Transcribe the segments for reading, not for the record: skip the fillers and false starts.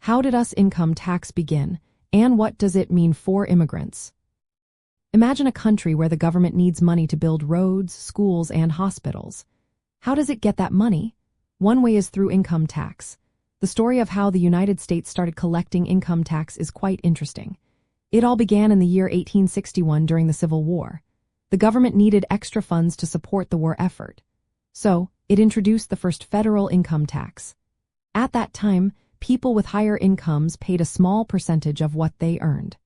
How did US income tax begin, and what does it mean for immigrants? Imagine a country where the government needs money to build roads, schools, and hospitals. How does it get that money? One way is through income tax. The story of how the United States started collecting income tax is quite interesting. It all began in the year 1861 during the Civil War. The government needed extra funds to support the war effort. So, it introduced the first federal income tax. At that time, people with higher incomes paid a small percentage of what they earned.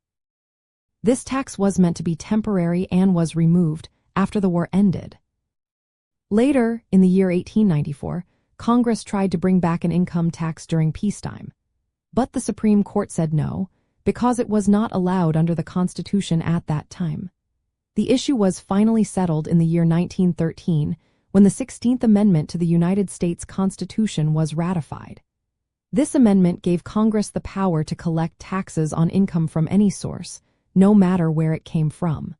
This tax was meant to be temporary and was removed after the war ended. Later, in the year 1894, Congress tried to bring back an income tax during peacetime. But the Supreme Court said no, because it was not allowed under the Constitution at that time. The issue was finally settled in the year 1913, when the 16th Amendment to the United States Constitution was ratified. This amendment gave Congress the power to collect taxes on income from any source, no matter where it came from.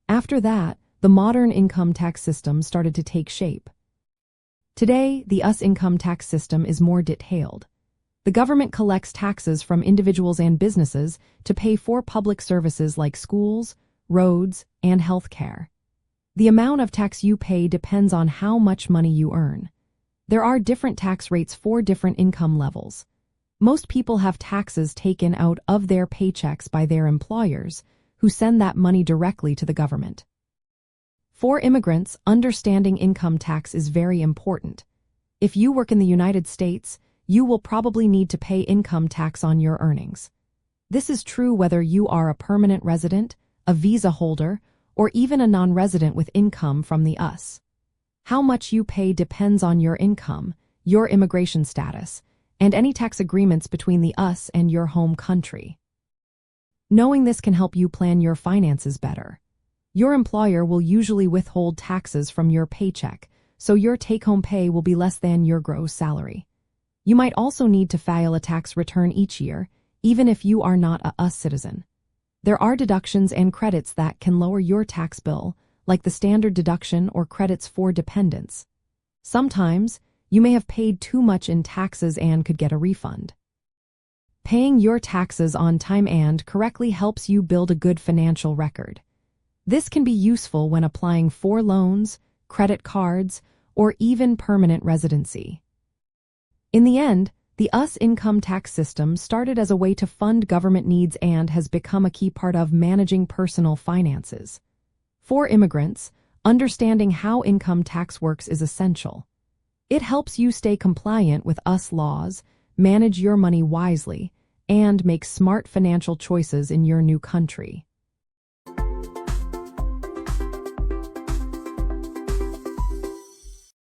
After that, the modern income tax system started to take shape. Today, the US income tax system is more detailed. The government collects taxes from individuals and businesses to pay for public services like schools, roads, and health care. The amount of tax you pay depends on how much money you earn. There are different tax rates for different income levels. Most people have taxes taken out of their paychecks by their employers, who send that money directly to the government. For immigrants, understanding income tax is very important. If you work in the United States, you will probably need to pay income tax on your earnings. This is true whether you are a permanent resident, a visa holder, or even a non-resident with income from the US. How much you pay depends on your income, your immigration status, and any tax agreements between the US and your home country. Knowing this can help you plan your finances better. Your employer will usually withhold taxes from your paycheck, so your take-home pay will be less than your gross salary. You might also need to file a tax return each year, even if you are not a US citizen. There are deductions and credits that can lower your tax bill, like the standard deduction or credits for dependents. Sometimes, you may have paid too much in taxes and could get a refund. Paying your taxes on time and correctly helps you build a good financial record. This can be useful when applying for loans, credit cards, or even permanent residency. In the end, the US income tax system started as a way to fund government needs and has become a key part of managing personal finances. For immigrants, understanding how income tax works is essential. It helps you stay compliant with US laws, manage your money wisely, and make smart financial choices in your new country.